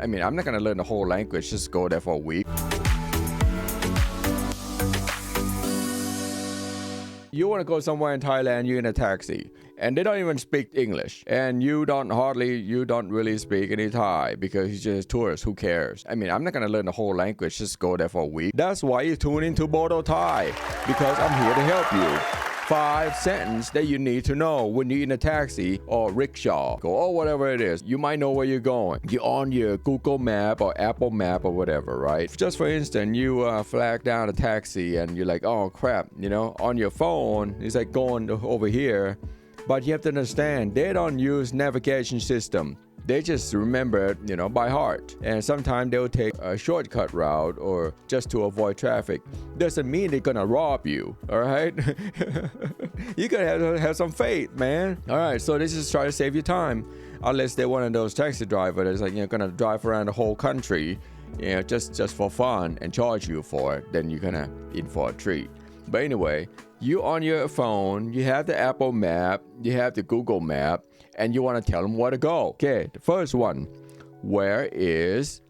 I mean, I'm not gonna learn the whole language, just go there for a week. You want to go somewhere in Thailand, you're in a taxi, and they don't even speak English, and you don't really speak any Thai because you're just tourists. Who cares? I mean, I'm not gonna learn the whole language, just go there for a week. That's why you tune into Bodo Thai, because I'm here to help you. 5 sentences that you need to know when you're in a taxi or rickshaw or whatever it is. You might know where you're going. You're on your Google map or Apple map or whatever, right? Just for instance, you flag down a taxi and you're like, oh crap, on your phone, it's like going over here. But you have to understand, they don't use navigation system. They just remember it, by heart. And sometimes they'll take a shortcut route or just to avoid traffic. Doesn't mean they're gonna rob you, all right? You gotta have some faith, man. All right, so this is try to save you time. Unless they're one of those taxi drivers that's like, gonna drive around the whole country, just for fun and charge you for it, then you're gonna in for a treat. But anyway, you on your phone, you have the Apple map, you have the Google map, and you want to tell them where to go. Okay, the first one, where is ...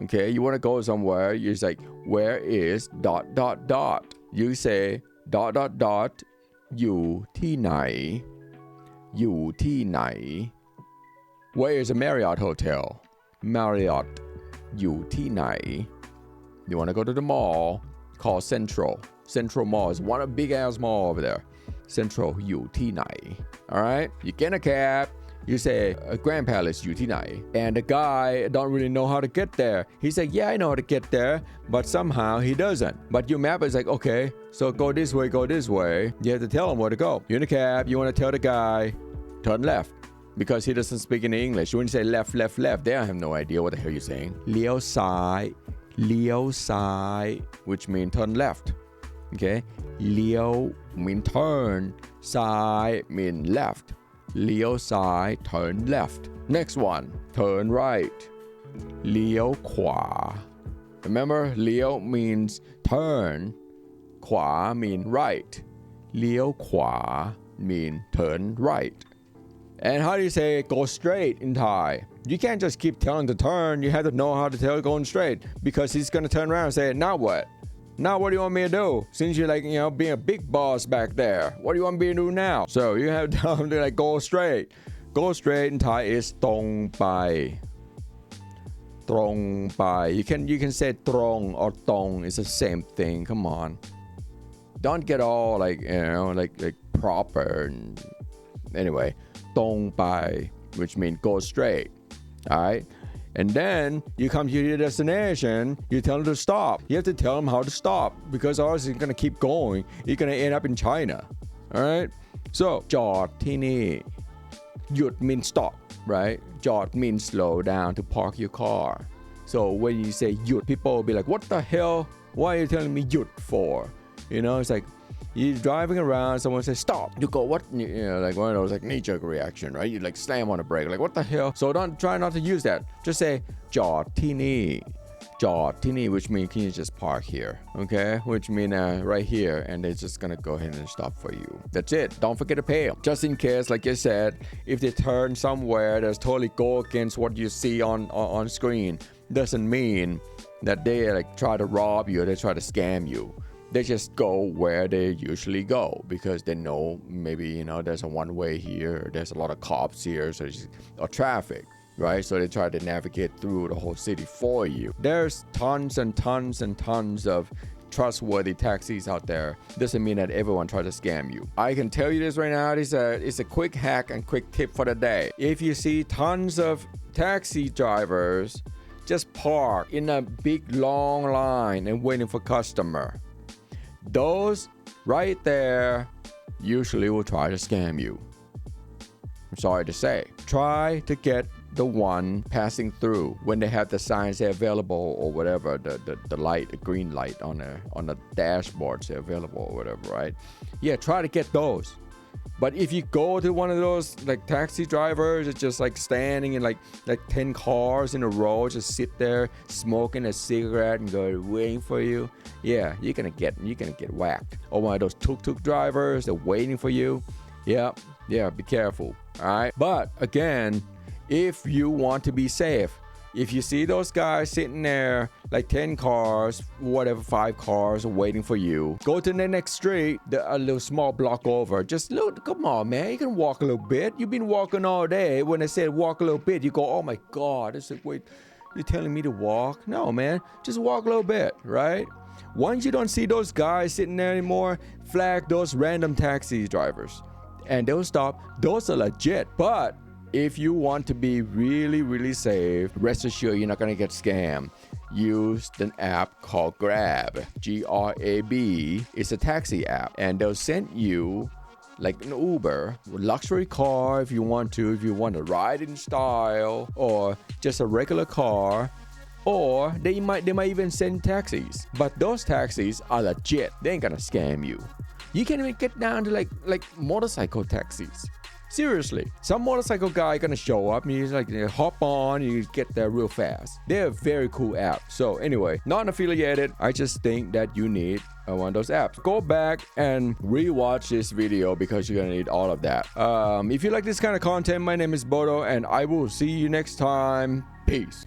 Okay, you want to go somewhere, you're just like, where is ... You say ... อยู่ที่ไหน อยู่ที่ไหน Where is a Marriott hotel? Marriott อยู่ที่ไหน You want to go to the mall called Central Mall is one of big ass mall over there. Central อยู่ที่ไหน All right, you get in a cab, you say Grand Palace อยู่ที่ไหน and the guy don't really know how to get there. He's like, yeah, I know how to get there, but somehow he doesn't. But your map is like, okay, so go this way. You have to tell him where to go. You're in a cab, you want to tell the guy turn left because he doesn't speak any English. When you say left, they have no idea what the hell you're saying. เลี้ยวซ้าย which means turn left. Okay, เลี้ยว mean turn, ซ้าย mean left. เลี้ยวซ้าย turn left. Next one, turn right. เลี้ยวขวา Remember, เลี้ยว means turn, ขวา mean right. เลี้ยวขวา mean turn right. And how do you say go straight in Thai? You can't just keep telling to turn. You have to know how to tell going straight because he's going to turn around and say, now what? Now what do you want me to do? Since you're like, being a big boss back there. What do you want me to do now? So you have to tell him to like go straight. Go straight in Thai is ตรงไป ตรงไป You can say ตรง or ตรง it's the same thing. Come on. Don't get all like, like proper. Anyway, ตรงไป which means go straight. All right. And then you come to your destination, you tell them to stop. You have to tell them how to stop because otherwise you're going to keep going. You're going to end up in China. All right. So จอดที่นี่ หยุด means stop, right? จอด means slow down to park your car. So when you say หยุด, people will be like, what the hell? Why are you telling me หยุด for? It's like you're driving around, someone says stop. You go, what? Like one of those like knee-jerk reaction, right? You like slam on the brake, like what the hell? So try not to use that. Just say จอดที่นี่ จอดที่นี่ which means can you just park here, okay? Which means right here, and they're just gonna go ahead and stop for you. That's it. Don't forget to pay them. Just in case, like you said, if they turn somewhere that's totally go against what you see on screen, doesn't mean that they like try to rob you or they try to scam you. They just go where they usually go because they know maybe, there's a one way here, there's a lot of cops here, or traffic, right? So they try to navigate through the whole city for you. There's tons and tons of trustworthy taxis out there. Doesn't mean that everyone tries to scam you. I can tell you this right now, it's a quick hack and quick tip for the day. If you see tons of taxi drivers just park in a big long line and waiting for customer, those right there usually will try to scam you. I'm sorry to say. Try to get the one passing through when they have the signs say available or whatever, the light, the green light on the dashboard say available or whatever, right? Yeah, try to get those. But if you go to one of those like taxi drivers, it's just like standing in like 10 cars in a row, just sit there smoking a cigarette and go waiting for you. Yeah, you're gonna get whacked. Or one of those tuk-tuk drivers, they're waiting for you. Yeah, be careful. All right. But again, if you want to be safe. If you see those guys sitting there, like 10 cars, whatever, 5 cars waiting for you, go to the next street, a little small block over. Just look, come on, man. You can walk a little bit. You've been walking all day. When I said walk a little bit, you go, oh my God. It's like, wait, you're telling me to walk? No, man. Just walk a little bit, right? Once you don't see those guys sitting there anymore, flag those random taxi drivers. And they'll stop. Those are legit. But if you want to be really, really safe, rest assured you're not going to get scammed. Use an app called Grab. Grab. It's a taxi app. And they'll send you like an Uber, luxury car if you want to ride in style, or just a regular car. Or they might even send taxis. But those taxis are legit. They ain't gonna scam you. You can't even get down to like motorcycle taxis. Seriously, some motorcycle guy gonna show up and he's like, hop on, you get there real fast. They're a very cool app. So anyway, not affiliated. I just think that you need one of those apps. Go back and rewatch this video because you're gonna need all of that. If you like this kind of content, my name is Bodo and I will see you next time. Peace.